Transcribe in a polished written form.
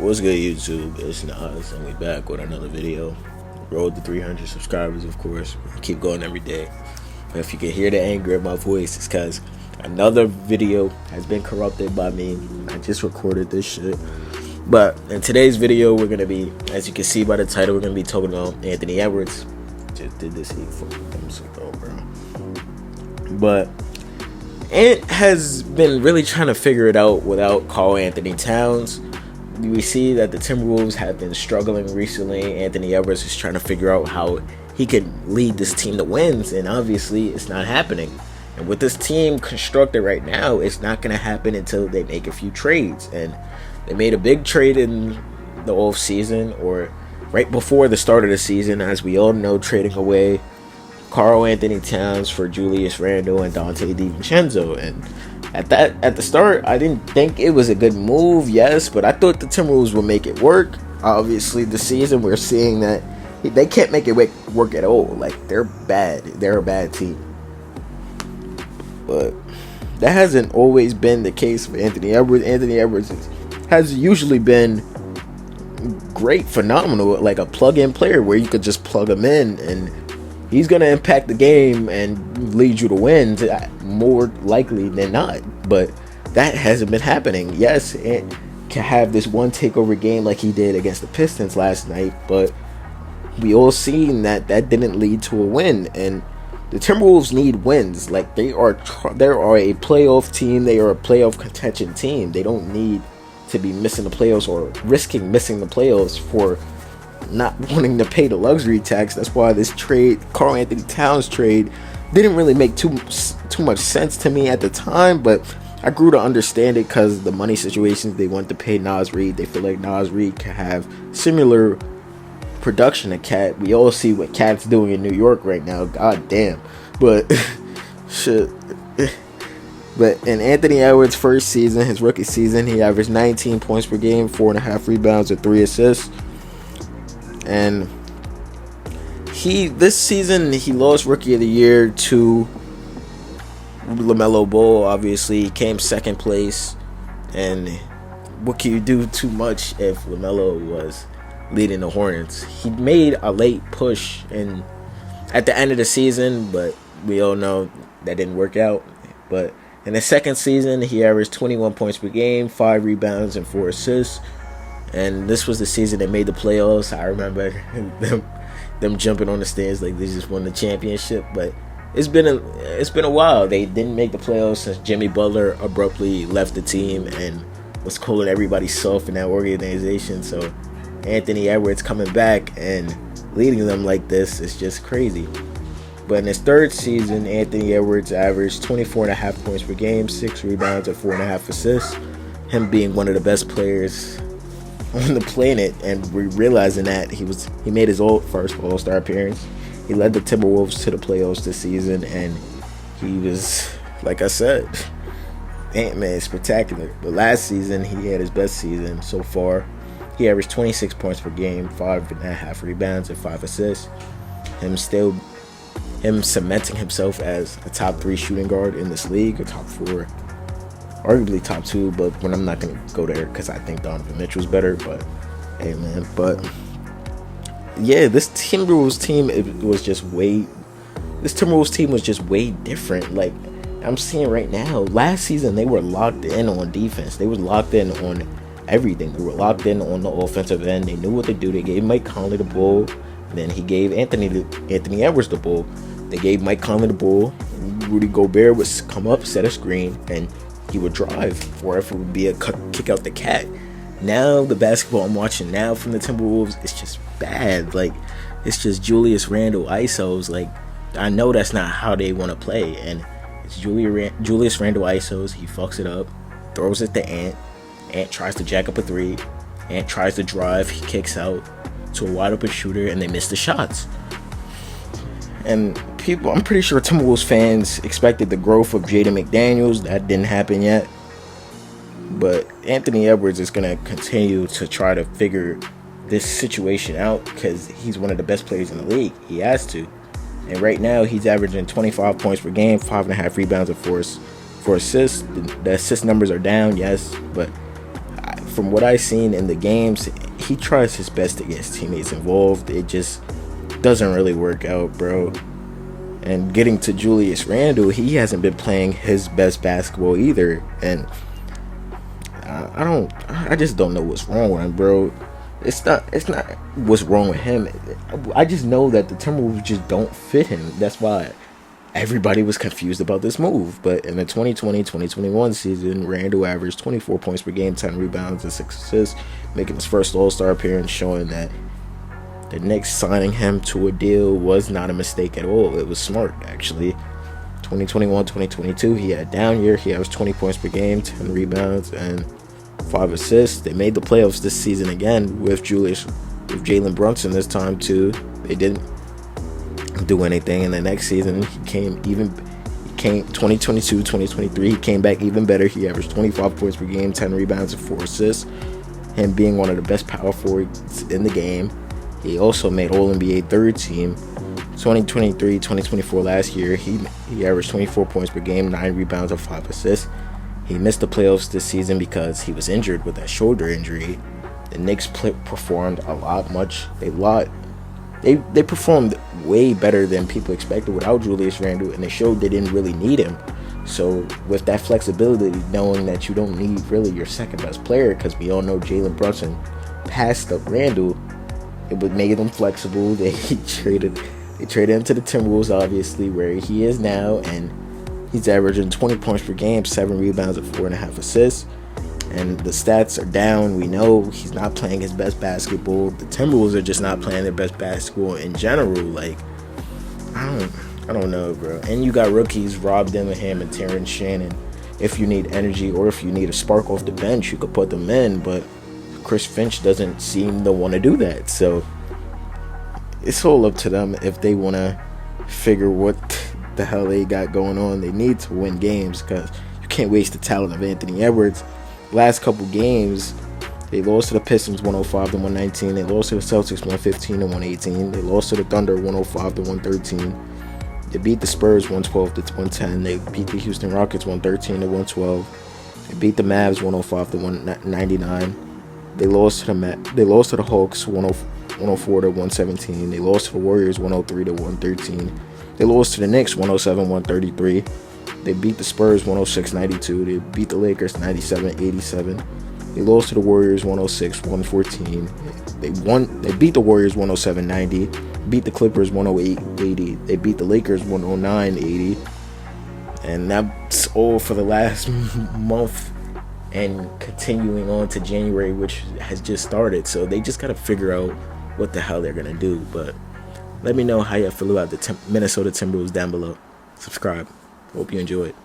What's good, YouTube? It's Nas, and we back with another video. Road to 300 subscribers, of course. Keep going every day. If you can hear the anger in my voice, it's because another video has been corrupted by me. I just recorded this shit. But in today's video, we're going to be, as you can see by the title, we're going to be talking about Anthony Edwards. Just did this bro. But Ant has been really trying to figure it out without Karl Anthony Towns. We see that the Timberwolves have been struggling recently. Anthony Edwards is trying to figure out how he can lead this team to wins, and obviously it's not happening. And with this team constructed right now, it's not going to happen until they make a few trades. And they made a big trade in the off season, or right before the start of the season, as we all know, trading away Karl Anthony Towns for Julius Randle and Dante DiVincenzo. And at the start, I didn't think it was a good move, yes, but I thought the Timberwolves would make it work. Obviously, this season we're seeing that they can't make it work at all. Like, they're bad. They're a bad team. But that hasn't always been the case for Anthony Edwards. Anthony Edwards has usually been great, phenomenal, like a plug-in player where you could just plug him in and he's going to impact the game and lead you to wins more likely than not. But that hasn't been happening. Yes, it can have this one takeover game like he did against the Pistons last night, but we all seen that didn't lead to a win. And the Timberwolves need wins. Like, they are a playoff team. They are a playoff contention team. They don't need to be missing the playoffs or risking missing the playoffs for not wanting to pay the luxury tax. That's why this trade, Karl Anthony Towns trade, didn't really make too much sense to me at the time, but I grew to understand it because the money situations. They want to pay Nas Reed. They feel like Nas Reed can have similar production to Cat. We all see what Cat's doing in New York right now. God damn. But shit. But in Anthony Edwards' first season, his rookie season, he averaged 19 points per game, 4.5 rebounds, and 3 assists. And this season he lost Rookie of the Year to LaMelo Ball. Obviously, he came second place. And what can you do too much if LaMelo was leading the Hornets? He made a late push at the end of the season, but we all know that didn't work out. But in the second season, he averaged 21 points per game, 5 rebounds, and 4 assists. And this was the season they made the playoffs. I remember them jumping on the stands like they just won the championship. But it's been a while. They didn't make the playoffs since Jimmy Butler abruptly left the team and was calling everybody soft in that organization. So Anthony Edwards coming back and leading them like this is just crazy. But in his third season, Anthony Edwards averaged 24.5 points per game, 6 rebounds, and 4.5 assists. Him being one of the best players on the planet, and we're realizing that he made his first All-Star appearance. He led the Timberwolves to the playoffs this season, and he was, like I said, Ant-Man, spectacular. But last season, he had his best season so far. He averaged 26 points per game, 5.5 rebounds, and 5 assists. Him cementing himself as a top 3 shooting guard in this league, or top 4, arguably top 2, but when I'm not going to go there because I think Donovan Mitchell's better. But hey, man, but yeah, this Timberwolves team was just way different. Like, I'm seeing right now, last season they were locked in on defense. They were locked in on everything. They were locked in on the offensive end. They knew what to do. They gave Mike Conley the ball, and then he gave Anthony Edwards the ball. They gave Mike Conley the ball. Rudy Gobert would come up, set a screen, and he would drive, or if it would be a kick out the cat. Now the basketball I'm watching now from the Timberwolves is just bad. Like, it's just Julius Randle ISOs. Like, I know that's not how they want to play, and it's Julius Randle ISOs. He fucks it up, throws it to Ant. Ant tries to jack up a 3. Ant tries to drive. He kicks out to a wide open shooter, and they miss the shots. And I'm pretty sure Timberwolves fans expected the growth of Jaden McDaniels. That didn't happen yet. But Anthony Edwards is going to continue to try to figure this situation out because he's one of the best players in the league. He has to. And right now, he's averaging 25 points per game, 5.5 rebounds, and 4 assists. The assist numbers are down, yes, but from what I've seen in the games, he tries his best to get his teammates involved. It just doesn't really work out, bro. And getting to Julius Randle, he hasn't been playing his best basketball either. And I just don't know what's wrong with him, bro. It's not what's wrong with him. I just know that the Timberwolves just don't fit him. That's why everybody was confused about this move. But in the 2020-2021 season, Randle averaged 24 points per game, 10 rebounds, and 6 assists, making his first All-Star appearance, showing that the Knicks signing him to a deal was not a mistake at all. It was smart, actually. 2021-2022, he had a down year. He averaged 20 points per game, 10 rebounds, and 5 assists. They made the playoffs this season again with Jalen Brunson this time too. They didn't do anything. And the next season, he came 2022-2023. He came back even better. He averaged 25 points per game, 10 rebounds, and 4 assists. Him being one of the best power forwards in the game. He also made All-NBA third team. 2023-2024 last year, he averaged 24 points per game, 9 rebounds, and 5 assists. He missed the playoffs this season because he was injured with that shoulder injury. The Knicks performed They performed way better than people expected without Julius Randle, and they showed they didn't really need him. So with that flexibility, knowing that you don't need really your second best player, because we all know Jalen Brunson passed up Randle, it would make them flexible. They traded him to the Timberwolves, obviously, where he is now, and he's averaging 20 points per game, 7 rebounds, and 4.5 assists. And the stats are down. We know he's not playing his best basketball. The Timberwolves are just not playing their best basketball in general. Like, I don't know, bro. And you got rookies, Rob Dillingham and Terrence Shannon. If you need energy or if you need a spark off the bench, you could put them in. But Chris Finch doesn't seem to want to do that. So it's all up to them if they want to figure what the hell they got going on. They need to win games because you can't waste the talent of Anthony Edwards. Last couple games, they lost to the Pistons 105-119. They lost to the Celtics 115-118. They lost to the Thunder 105-113. They beat the Spurs 112-110. They beat the Houston Rockets 113-112. They beat the Mavs 105-199. They lost to the Hawks 104-117. They lost to the Warriors 103-113. They lost to the Knicks 107-133. They beat the Spurs 106-92. They beat the Lakers 97-87. They lost to the Warriors 106-114. They beat the Warriors 107-90. Beat the Clippers 108-80. They beat the Lakers 109-80. And that's all for the last month and continuing on to January, which has just started. So they just got to figure out what the hell they're going to do. But let me know how you feel about the Minnesota Timberwolves down below. Subscribe. Hope you enjoy it.